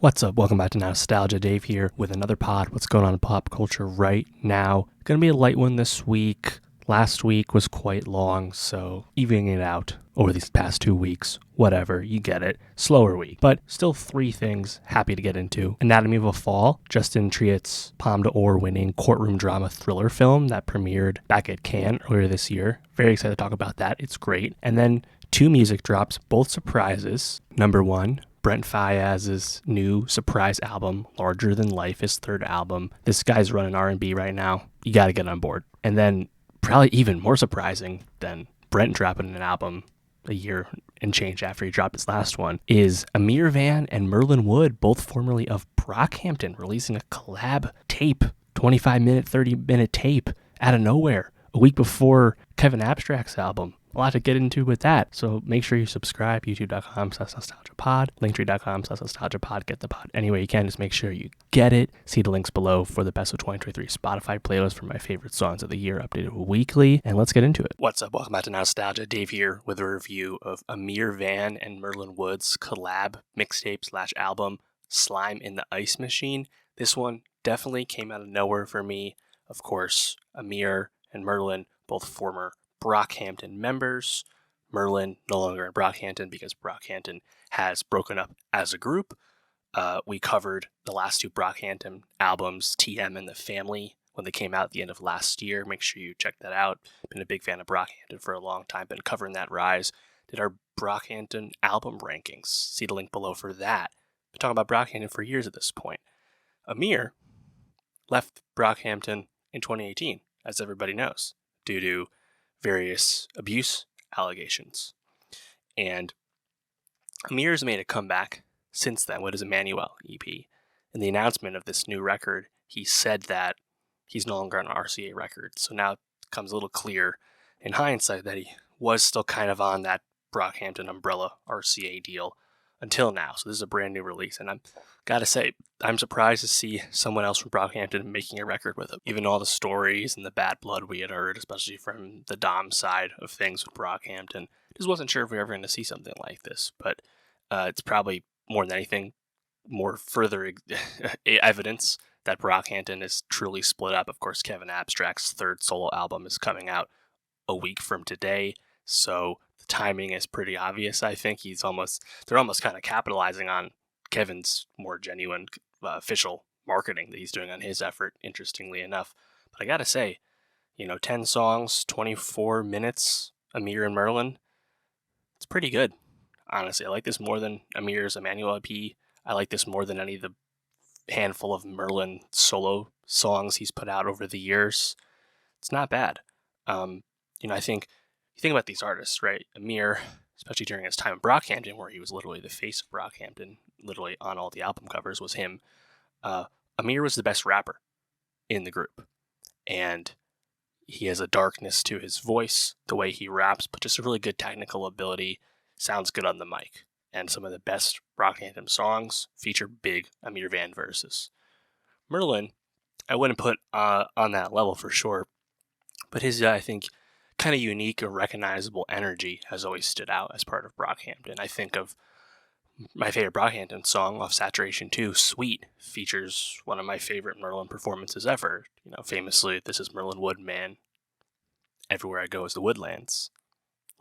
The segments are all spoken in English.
What's up? Welcome back to Nostalgia. Dave here with another pod. What's going on in pop culture right now? Gonna be a light one this week. Last week was quite long, so evening it out over these past 2 weeks. Whatever, you get it. Slower week. But still 3 things happy to get into. Anatomy of a Fall, Justine Triet's Palme d'Or winning courtroom drama thriller film that premiered back at Cannes earlier this year. Very excited to talk about that. It's great. And then 2 music drops, both surprises. Number 1, Brent Faiyaz's new surprise album, Larger Than Life, his 3rd album. This guy's running R&B right now. You got to get on board. And then probably even more surprising than Brent dropping an album a year and change after he dropped his last one is Ameer Vann and Merlyn Wood, both formerly of Brockhampton, releasing a collab tape, 25-minute, 30-minute tape out of nowhere a week before Kevin Abstract's album. A lot to get into with that. So make sure you subscribe, youtube.com/nostalgiapod, linktree.com/nostalgiapod. Get the pod anywhere you can. Just make sure you get it. See the links below for the best of 2023 Spotify playlist for my favorite songs of the year, updated weekly. And let's get into it. What's up? Welcome back to Nostalgia. Dave here with a review of Ameer Vann and Merlyn Wood's collab mixtape/album, Slime in the Ice Machine. This one definitely came out of nowhere for me. Of course, Ameer and Merlyn, both former Brockhampton members. Merlyn no longer in Brockhampton because Brockhampton has broken up as a group. We covered the last 2 Brockhampton albums, TM and The Family, when they came out at the end of last year. Make sure you check that out. Been a big fan of Brockhampton for a long time. Been covering that rise. Did our Brockhampton album rankings. See the link below for that. Been talking about Brockhampton for years at this point. Ameer left Brockhampton in 2018, as everybody knows, due to various abuse allegations. And Ameer's made a comeback since then with his Emmanuel EP. In the announcement of this new record, he said that he's no longer on RCA Records. So now it becomes a little clear in hindsight that he was still kind of on that Brockhampton umbrella RCA deal until now. So this is a brand new release, and I'm gotta say, I'm surprised to see someone else from Brockhampton making a record with him. Even all the stories and the bad blood we had heard, especially from the Dom side of things with Brockhampton, just wasn't sure if we were ever going to see something like this. But it's probably more than anything, more further evidence that Brockhampton is truly split up. Of course, Kevin Abstract's 3rd solo album is coming out a week from today, so the timing is pretty obvious. I think they're almost kind of capitalizing on Kevin's more genuine official marketing that he's doing on his effort, interestingly enough. But I gotta say, 10 songs, 24 minutes, Ameer and Merlyn, it's pretty good. Honestly, I like this more than Ameer's Emmanuel EP. I like this more than any of the handful of Merlyn solo songs he's put out over the years. It's not bad. I think you think about these artists, right? Ameer, especially during his time in Brockhampton, where he was literally the face of Brockhampton, literally on all the album covers was him. Ameer was the best rapper in the group, and he has a darkness to his voice, the way he raps, but just a really good technical ability. Sounds good on the mic, and some of the best Brockhampton songs feature big Ameer Vann verses. Merlyn, I wouldn't put on that level for sure, but his, I think, kind of unique or recognizable energy has always stood out as part of Brockhampton. I think of my favorite Brockhampton song off Saturation 2, Sweet, features one of my favorite Merlyn performances ever. Famously, this is Merlyn Wood, man. Everywhere I go is the woodlands.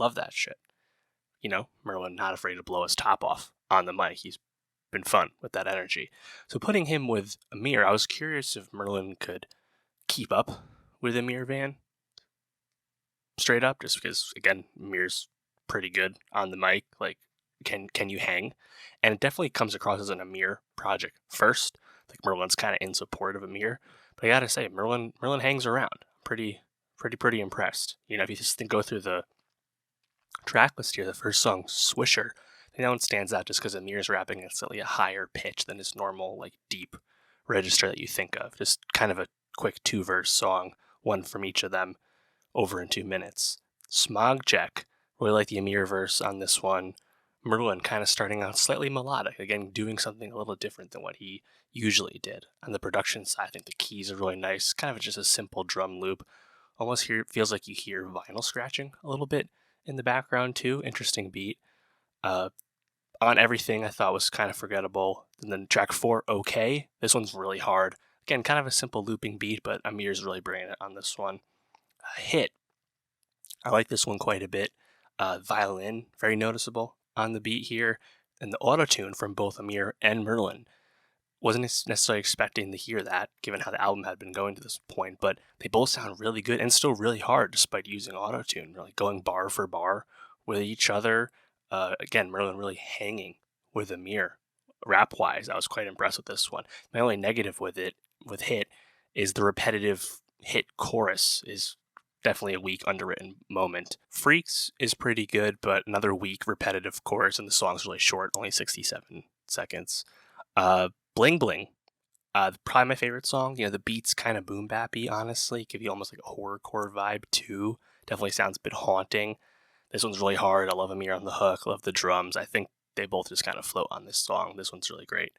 Love that shit. Merlyn not afraid to blow his top off on the mic. He's been fun with that energy. So putting him with Ameer, I was curious if Merlyn could keep up with Ameer Vann. Straight up, just because, again, Ameer's pretty good on the mic. Like, can you hang? And it definitely comes across as an Ameer project first. Like, Merlyn's kind of in support of Ameer. But I gotta say, Merlyn hangs around. Pretty impressed. If you just go through the track list here, the first song, Swisher, I think that one stands out just because Ameer's rapping at slightly a higher pitch than his normal, deep register that you think of. Just kind of a quick 2-verse song, one from each of them, over in 2 minutes. Smog Check, really like the Ameer verse on this one. Merlyn kind of starting out slightly melodic, again, doing something a little different than what he usually did. On the production side, I think the keys are really nice, kind of just a simple drum loop. Almost feels like you hear vinyl scratching a little bit in the background too. Interesting beat. On Everything I thought was kind of forgettable. And then track 4, Okay. This one's really hard. Again, kind of a simple looping beat, but Ameer's really bringing it on this one. Hit. I like this one quite a bit. Violin, very noticeable on the beat here. And the auto-tune from both Ameer and Merlyn. Wasn't necessarily expecting to hear that, given how the album had been going to this point, but they both sound really good and still really hard despite using auto-tune, really going bar for bar with each other. Again, Merlyn really hanging with Ameer. Rap-wise, I was quite impressed with this one. My only negative with Hit, is the repetitive hit chorus is definitely a weak, underwritten moment. Freaks is pretty good, but another weak, repetitive chorus, and the song's really short, only 67 seconds. Bling Bling, probably my favorite song. The beat's kind of boom bappy, honestly. Give you almost like a horrorcore vibe too. Definitely sounds a bit haunting. This one's really hard. I love Ameer on the hook. Love the drums. I think they both just kind of float on this song. This one's really great.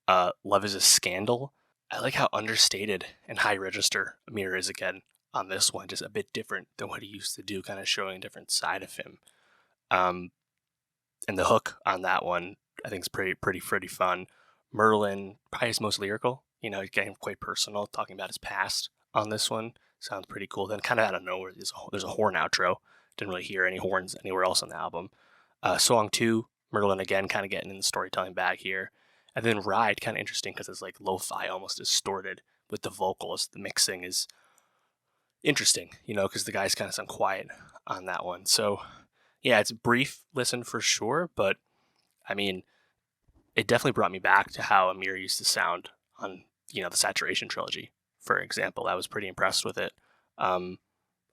Love Is a Scandal. I like how understated and high register Ameer is again on this one. Just a bit different than what he used to do, kind of showing a different side of him. And the hook on that one, I think is pretty fun. Merlyn, probably his most lyrical, getting quite personal, talking about his past on this one. Sounds pretty cool. Then kind of out of nowhere, there's a horn outro. Didn't really hear any horns anywhere else on the album. Song 2, Merlyn again, kind of getting in the storytelling bag here. And then Ride, kind of interesting because it's like lo-fi, almost distorted with the vocals. The mixing is interesting, because the guys kind of sound quiet on that one. So, yeah, it's a brief listen for sure, but I mean, it definitely brought me back to how Ameer used to sound on, the Saturation trilogy, for example. I was pretty impressed with it.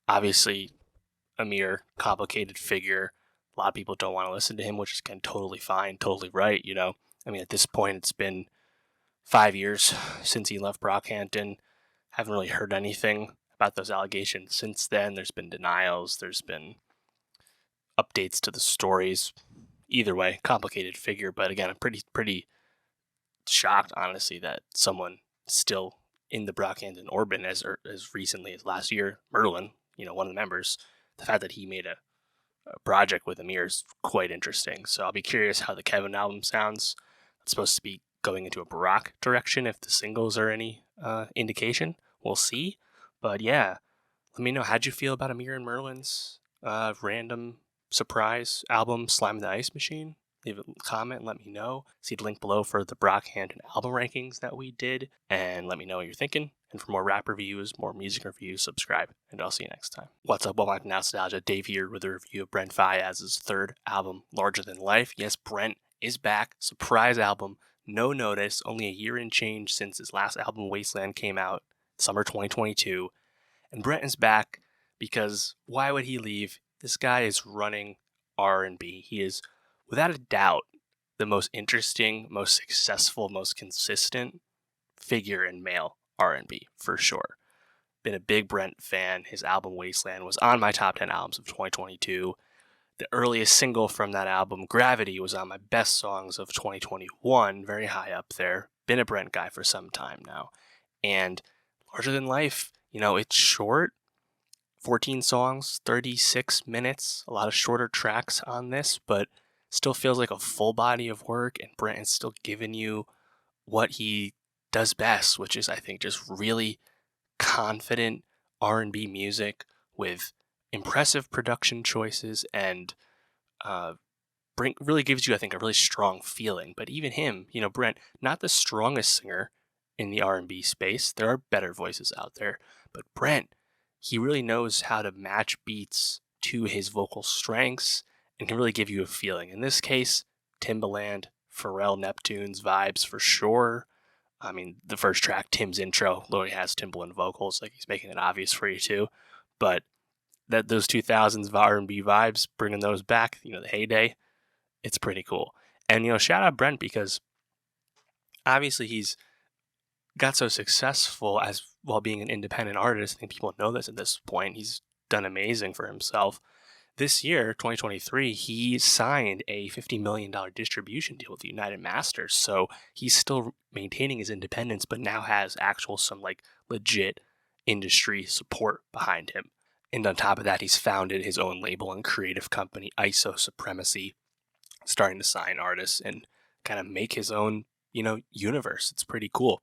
Obviously, Ameer, complicated figure. A lot of people don't want to listen to him, which is again totally fine, totally right. I mean, at this point, it's been 5 years since he left Brockhampton. Haven't really heard anything about those allegations since then. There's been denials. There's been updates to the stories. Either way, complicated figure, but again, I'm pretty shocked, honestly, that someone still in the Brockhampton orbit as recently as last year, Merlyn, one of the members, the fact that he made a project with Ameer is quite interesting. So I'll be curious how the Kevin album sounds. It's supposed to be going into a Barack direction if the singles are any indication. We'll see. But yeah, let me know, how'd you feel about Ameer and Merlyn's random surprise album, Slime in the Ice Machine? Leave a comment and let me know. See the link below for the Brockhampton album rankings that we did, and let me know what you're thinking. And for more rap reviews, more music reviews, subscribe, and I'll see you next time. What's up, Welcome to Nostalgia? Dave here with a review of Brent Faiyaz's third album, Larger Than Life. Yes, Brent is back. Surprise album, no notice, only a year and change since his last album, Wasteland, came out, summer 2022. And Brent is back because why would he leave? This guy is running R&B. He is, without a doubt, the most interesting, most successful, most consistent figure in male R&B, for sure. Been a big Brent fan. His album Wasteland was on my top 10 albums of 2022. The earliest single from that album, Gravity, was on my best songs of 2021, very high up there. Been a Brent guy for some time now. And Larger Than Life, it's short. 14 songs, 36 minutes, a lot of shorter tracks on this, but still feels like a full body of work, and Brent is still giving you what he does best, which is, I think, just really confident R&B music with impressive production choices, and really gives you, I think, a really strong feeling. But even him, Brent, not the strongest singer in the R&B space. There are better voices out there, but Brent, he really knows how to match beats to his vocal strengths and can really give you a feeling. In this case, Timbaland, Pharrell, Neptune's vibes for sure. I mean, the first track, Tim's intro, literally has Timbaland vocals, like he's making it obvious for you too. But those 2000s R&B vibes, bringing those back, the heyday, it's pretty cool. And, shout out Brent, because obviously he's got so successful as while being an independent artist. I think people know this at this point. He's done amazing for himself. This year, 2023, he signed a $50 million distribution deal with the United Masters. So he's still maintaining his independence, but now has some legit industry support behind him. And on top of that, he's founded his own label and creative company, ISO Supremacy, starting to sign artists and kind of make his own, universe. It's pretty cool.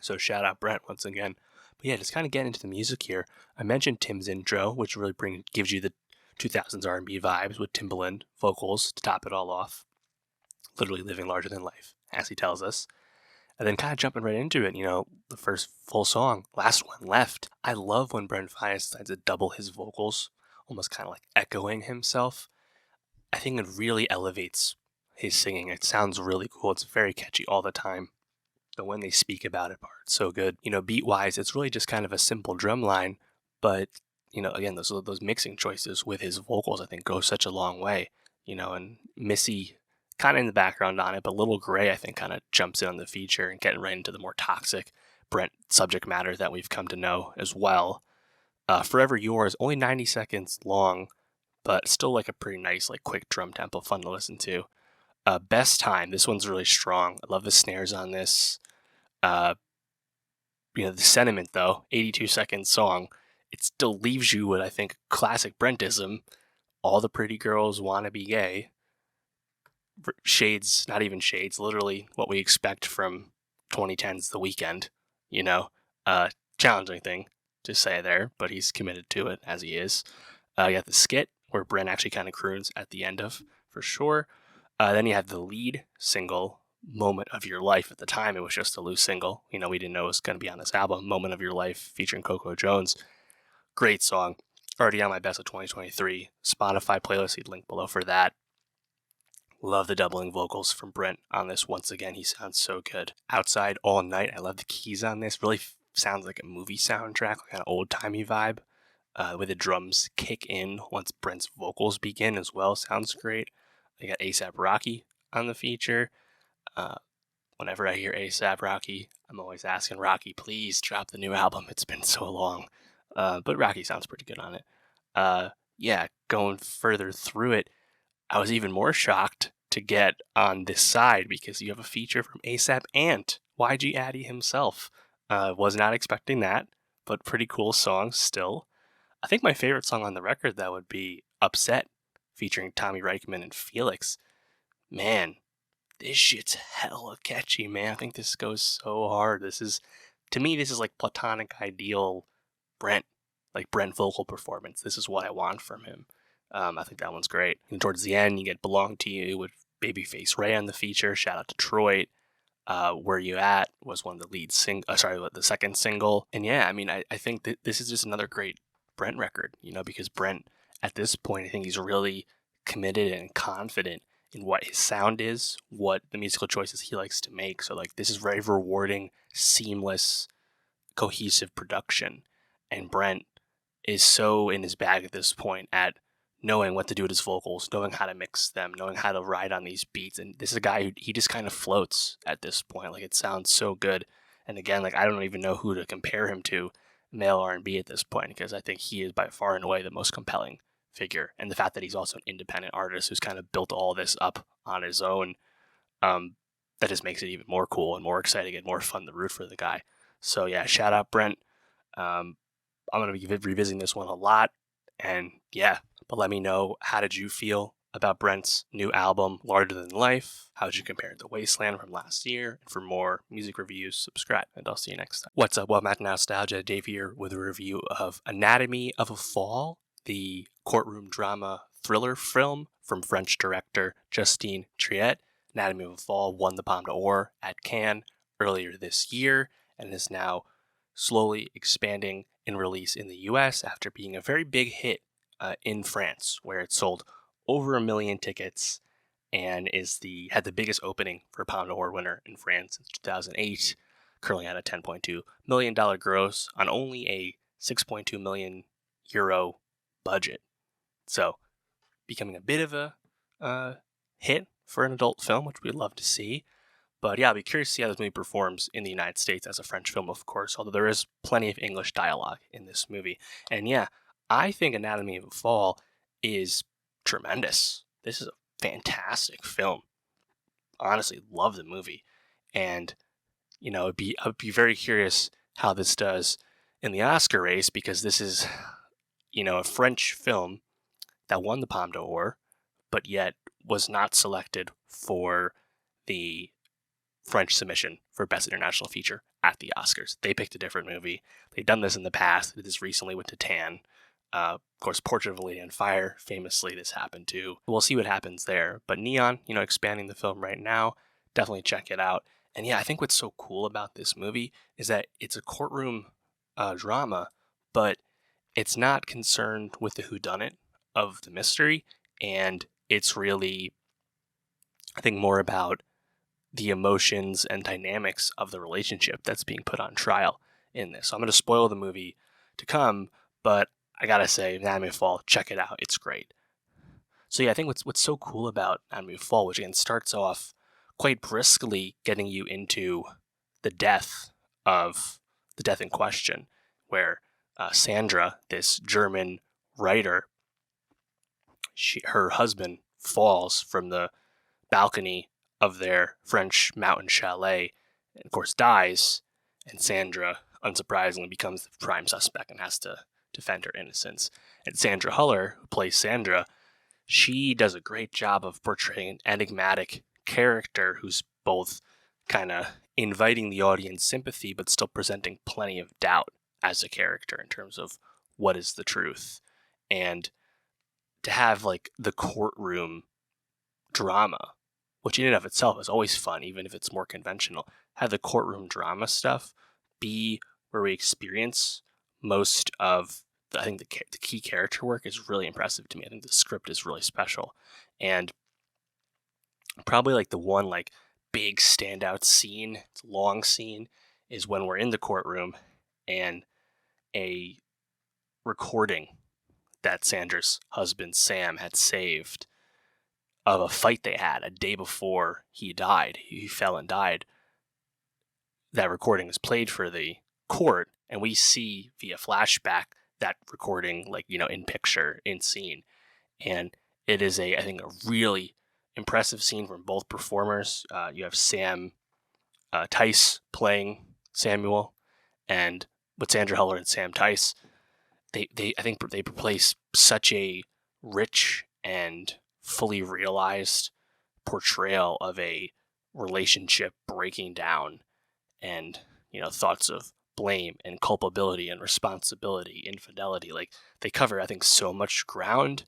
So shout out Brent once again. But yeah, just kind of getting into the music here. I mentioned Tim's intro, which really gives you the 2000s R&B vibes with Timbaland vocals to top it all off. Literally living larger than life, as he tells us. And then kind of jumping right into it, the first full song, Last One Left. I love when Brent Faiyaz decides to double his vocals, almost kind of like echoing himself. I think it really elevates his singing. It sounds really cool. It's very catchy all the time. The when they speak about it part, so good. Beat wise, it's really just kind of a simple drum line, but again, those mixing choices with his vocals, I think, go such a long way. And Missy kind of in the background on it, but Little Gray, I think, kind of jumps in on the feature and getting right into the more toxic Brent subject matter that we've come to know as well. Forever Yours, only 90 seconds long, but still like a pretty nice, like quick drum tempo, fun to listen to. Best Time, this one's really strong. I love the snares on this. The sentiment though, 82-second song, it still leaves you with, I think, classic Brentism. All the pretty girls want to be gay. Shades, not even shades, literally what we expect from 2010's The Weeknd. Challenging thing to say there, but he's committed to it as he is. You got the skit where Brent actually kind of croons at the end of, for sure. Then you have the lead single, Moment of Your Life. At the time, it was just a loose single. We didn't know it was going to be on this album, Moment of Your Life, featuring Coco Jones. Great song. Already on my best of 2023. Spotify playlist, he'd link below for that. Love the doubling vocals from Brent on this. Once again, he sounds so good. Outside All Night, I love the keys on this. Really sounds like a movie soundtrack, like an old-timey vibe. Where the drums kick in once Brent's vocals begin as well. Sounds great. They got A$AP Rocky on the feature. Whenever I hear A$AP Rocky, I'm always asking Rocky, please drop the new album. It's been so long. But Rocky sounds pretty good on it. Going further through it, I was even more shocked to get on this side because you have a feature from A$AP and YG Addy himself. Was not expecting that, but pretty cool song still. I think my favorite song on the record, that would be Upset, featuring Tommy Reichman and Felix. Man, this shit's hella catchy, man. I think this goes so hard. To me, this is like platonic ideal Brent, like Brent vocal performance. This is what I want from him. I think that one's great. And towards the end, you get Belong to You with Babyface Ray on the feature. Shout out to Triet. Where You At was one of the the second single. And yeah, I mean, I think that this is just another great Brent record, because Brent, at this point, I think he's really committed and confident in what his sound is, what the musical choices he likes to make. So, like, this is very rewarding, seamless, cohesive production. And Brent is so in his bag at this point at knowing what to do with his vocals, knowing how to mix them, knowing how to ride on these beats. And this is a guy who he just kind of floats at this point. Like, it sounds so good. And again, like, I don't even know who to compare him to male R&B at this point, because I think he is by far and away the most compelling figure. And the fact that he's also an independent artist who's kind of built all this up on his own, that just makes it even more cool and more exciting and more fun to root for the guy. So yeah, shout out Brent. I'm going to be revisiting this one a lot. And yeah, but let me know, how did you feel about Brent's new album, Larger Than Life? How did you compare it to Wasteland from last year? And for more music reviews, subscribe, and I'll see you next time. What's up? Welcome back to Nostalgia. Dave here with a review of Anatomy of a Fall, the courtroom drama thriller film from French director Justine Triet. Anatomy of a Fall won the Palme d'Or at Cannes earlier this year and is now slowly expanding in release in the US after being a very big hit in France, where it sold over 1 million tickets and had the biggest opening for a Palme d'Or winner in France since 2008. Currently at a $10.2 million gross on only a €6.2 million budget. So, becoming a bit of a hit for an adult film, which we'd love to see. But yeah, I'll be curious to see how this movie performs in the United States as a French film, of course, although there is plenty of English dialogue in this movie. And yeah, I think Anatomy of a Fall is tremendous. This is a fantastic film. Honestly, love the movie. And, I'd be very curious how this does in the Oscar race, because this is, a French film that won the Palme d'Or, but yet was not selected for the French submission for Best International Feature at the Oscars. They picked a different movie. They've done this in the past. They did this recently with Titan. Of course, Portrait of a Lady on Fire, famously, this happened too. We'll see what happens there. But Neon, expanding the film right now, definitely check it out. And yeah, I think what's so cool about this movie is that it's a courtroom drama, but it's not concerned with the whodunit of the mystery. And it's really, I think, more about the emotions and dynamics of the relationship that's being put on trial in this. So I'm going to spoil the movie to come, but I gotta say, Anatomy of Fall, check it out. It's great. So yeah, I think what's so cool about Anatomy of Fall, which again starts off quite briskly getting you into the death in question, where Sandra, this German writer, her husband falls from the balcony of their French mountain chalet, and of course dies, and Sandra, unsurprisingly, becomes the prime suspect and has to defend her innocence. And Sandra Huller, who plays Sandra, she does a great job of portraying an enigmatic character who's both kind of inviting the audience sympathy, but still presenting plenty of doubt as a character in terms of what is the truth. And to have like the courtroom drama, which in and of itself is always fun, even if it's more conventional, have the courtroom drama stuff be where we experience most of I think the key character work is really impressive to me. I think the script is really special. And probably like the one like big standout scene, it's a long scene, is when we're in the courtroom and a recording that Sandra's husband Sam had saved of a fight they had a day before he died. He fell and died. That recording is played for the court, and we see via flashback that recording, like, in picture, in scene. And it is I think, a really impressive scene from both performers. You have Sam Tice playing Samuel, and with Sandra Huller and Sam Tice, I think they replace such a rich and fully realized portrayal of a relationship breaking down, and thoughts of blame and culpability and responsibility, infidelity. Like, they cover, I think, so much ground,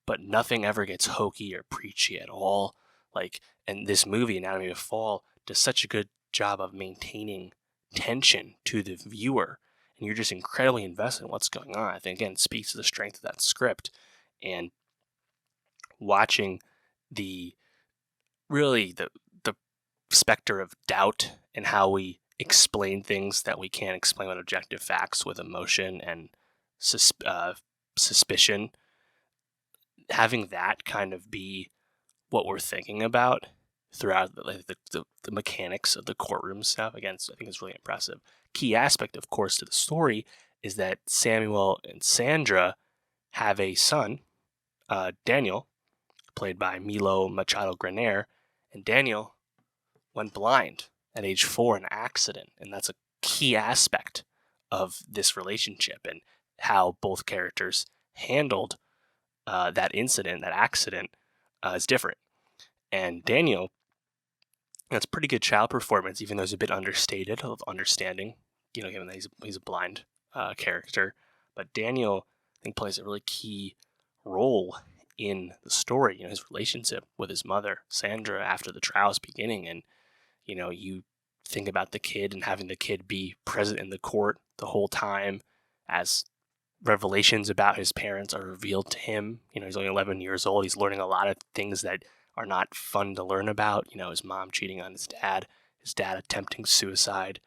but nothing ever gets hokey or preachy at all. Like, and this movie, Anatomy of Fall, does such a good job of maintaining tension to the viewer, and you're just incredibly invested in what's going on. I think, again, speaks to the strength of that script. And watching the specter of doubt and how we explain things that we can't explain with objective facts with emotion and suspicion, having that kind of be what we're thinking about throughout the mechanics of the courtroom stuff, again, I think is really impressive. Key aspect, of course, to the story is that Samuel and Sandra have a son, Daniel, played by Milo Machado Graner, and Daniel went blind at age 4 in an accident, and that's a key aspect of this relationship and how both characters handled that incident, that accident, is different. And Daniel, that's pretty good child performance, even though it's a bit understated of understanding, given that he's a blind character. But Daniel, I think, plays a really key role in the story, his relationship with his mother, Sandra, after the trial's beginning. And, you think about the kid and having the kid be present in the court the whole time as revelations about his parents are revealed to him. He's only 11 years old. He's learning a lot of things that are not fun to learn about. His mom cheating on his dad attempting suicide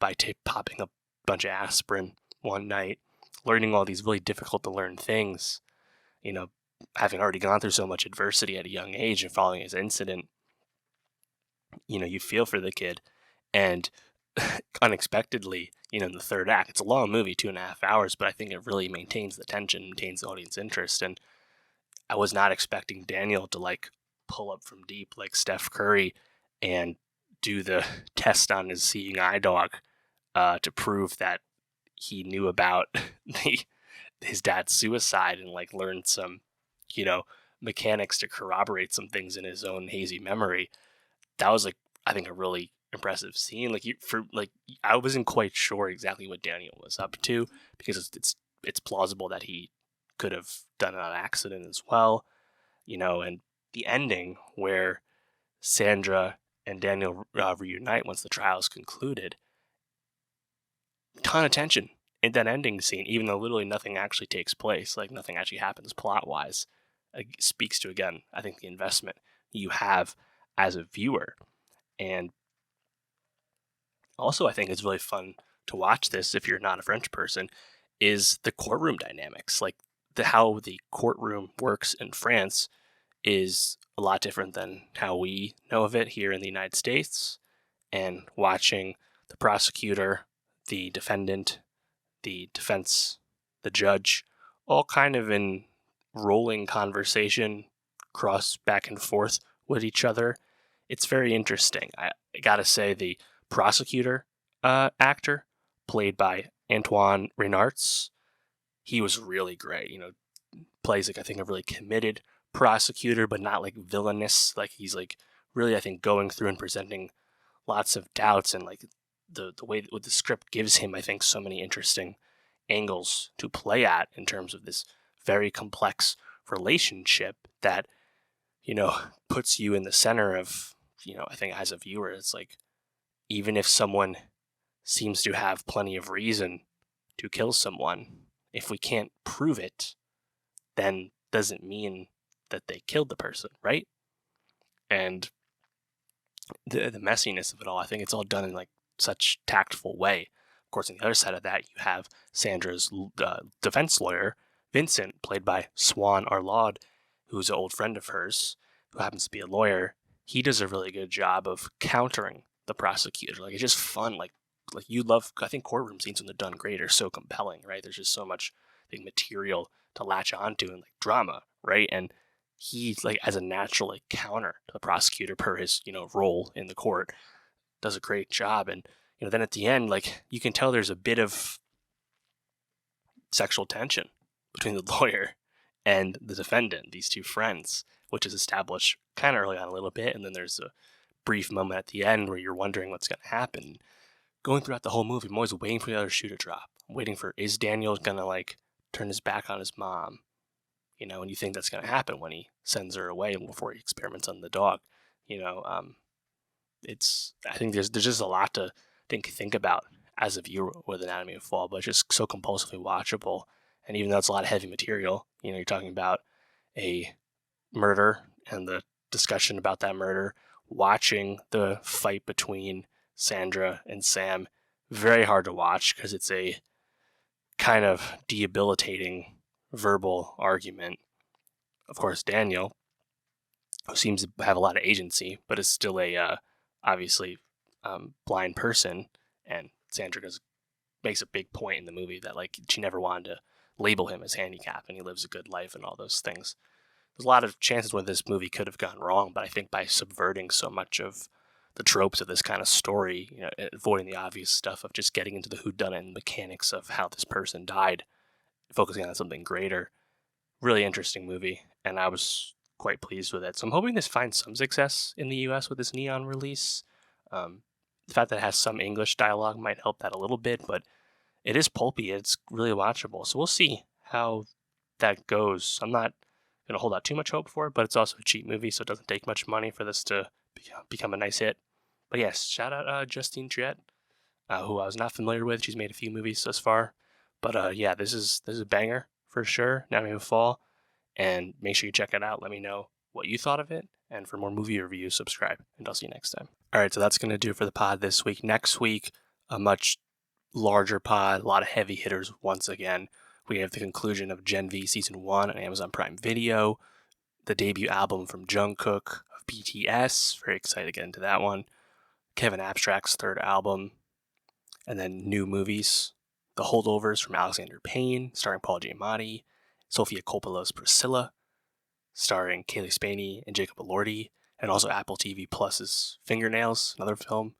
by popping a bunch of aspirin one night, learning all these really difficult to learn things, having already gone through so much adversity at a young age and following his incident. You feel for the kid, and unexpectedly, in the third act, it's a long movie, 2.5 hours, but I think it really maintains the tension, maintains the audience interest. And I was not expecting Daniel to pull up from deep like Steph Curry and do the test on his seeing eye dog to prove that he knew about his dad's suicide and learned some, mechanics to corroborate some things in his own hazy memory. That was like, I think, a really impressive scene. I wasn't quite sure exactly what Daniel was up to, because it's plausible that he could have done it on accident as well, and the ending where Sandra and Daniel reunite once the trial is concluded. Ton of tension in that ending scene, even though literally nothing actually takes place, like nothing actually happens plot-wise. Speaks to, again, I think, the investment you have as a viewer. And also, I think it's really fun to watch this if you're not a French person, is the courtroom dynamics. Like how the courtroom works in France is a lot different than how we know of it here in the United States. And watching the prosecutor, the defendant, the defense, the judge, all kind of in rolling conversation, cross back and forth with each other. It's very interesting. I gotta say, the prosecutor actor, played by Antoine Renarts, he was really great. Plays like, I think, a really committed prosecutor, but not like villainous. Like he's like really, I think, going through and presenting lots of doubts, and like the way that the script gives him, I think, so many interesting angles to play at in terms of this very complex relationship that puts you in the center of, I think, as a viewer, it's like, even if someone seems to have plenty of reason to kill someone, if we can't prove it, then doesn't mean that they killed the person, right? And the messiness of it all, I think it's all done in like such tactful way. Of course, on the other side of that, you have Sandra's defense lawyer, Vincent, played by Swan Arlaud, who's an old friend of hers, who happens to be a lawyer. He does a really good job of countering the prosecutor. Like, it's just fun. Like you love, I think, courtroom scenes when they're done great are so compelling, right? There's just so much, I think, material to latch onto, and like drama, right? And he's like, as a natural like counter to the prosecutor per his role in the court, does a great job. And then at the end, like, you can tell there's a bit of sexual tension between the lawyer and the defendant, these two friends, which is established kind of early on a little bit, and then there's a brief moment at the end where you're wondering what's going to happen. Going throughout the whole movie, I'm always waiting for the other shoe to drop. I'm waiting for, is Daniel going to like turn his back on his mom? And you think that's going to happen when he sends her away before he experiments on the dog. I think there's just a lot to think about as a viewer with Anatomy of Fall, but it's just so compulsively watchable. And even though it's a lot of heavy material, you're talking about a murder and the discussion about that murder, watching the fight between Sandra and Sam, very hard to watch because it's a kind of debilitating verbal argument. Of course, Daniel, who seems to have a lot of agency, but is still a obviously blind person, and Sandra makes a big point in the movie that like she never wanted to label him as handicapped, and he lives a good life and all those things. There's a lot of chances where this movie could have gone wrong, but I think by subverting so much of the tropes of this kind of story, avoiding the obvious stuff of just getting into the whodunit and mechanics of how this person died, focusing on something greater, really interesting movie, and I was quite pleased with it. So I'm hoping this finds some success in the US with this Neon release. The fact that it has some English dialogue might help that a little bit, but it is pulpy. It's really watchable. So we'll see how that goes. I'm not going to hold out too much hope for it, but it's also a cheap movie, so it doesn't take much money for this to become a nice hit. But yes, shout out Justine Triet, who I was not familiar with. She's made a few movies thus far. But yeah, this is a banger for sure. Anatomy of Fall. And make sure you check it out. Let me know what you thought of it. And for more movie reviews, subscribe. And I'll see you next time. All right, so that's going to do it for the pod this week. Next week, a much larger pod, a lot of heavy hitters once again. We have the conclusion of Gen V Season 1 on Amazon Prime Video, the debut album from Jungkook of BTS. Very excited to get into that one. Kevin Abstract's third album. And then new movies. The Holdovers from Alexander Payne, starring Paul Giamatti. Sofia Coppola's Priscilla, starring Kaylee Spaney and Jacob Elordi, and also Apple TV Plus's Fingernails, another film.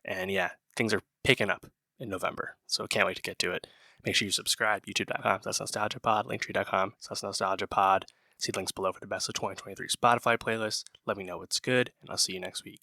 And yeah, things are picking up in November, so can't wait to get to it. Make sure you subscribe, youtube.com/nostalgiapod, linktree.com/nostalgiapod, See links below for the best of 2023 Spotify playlist. Let me know what's good, and I'll see you next week.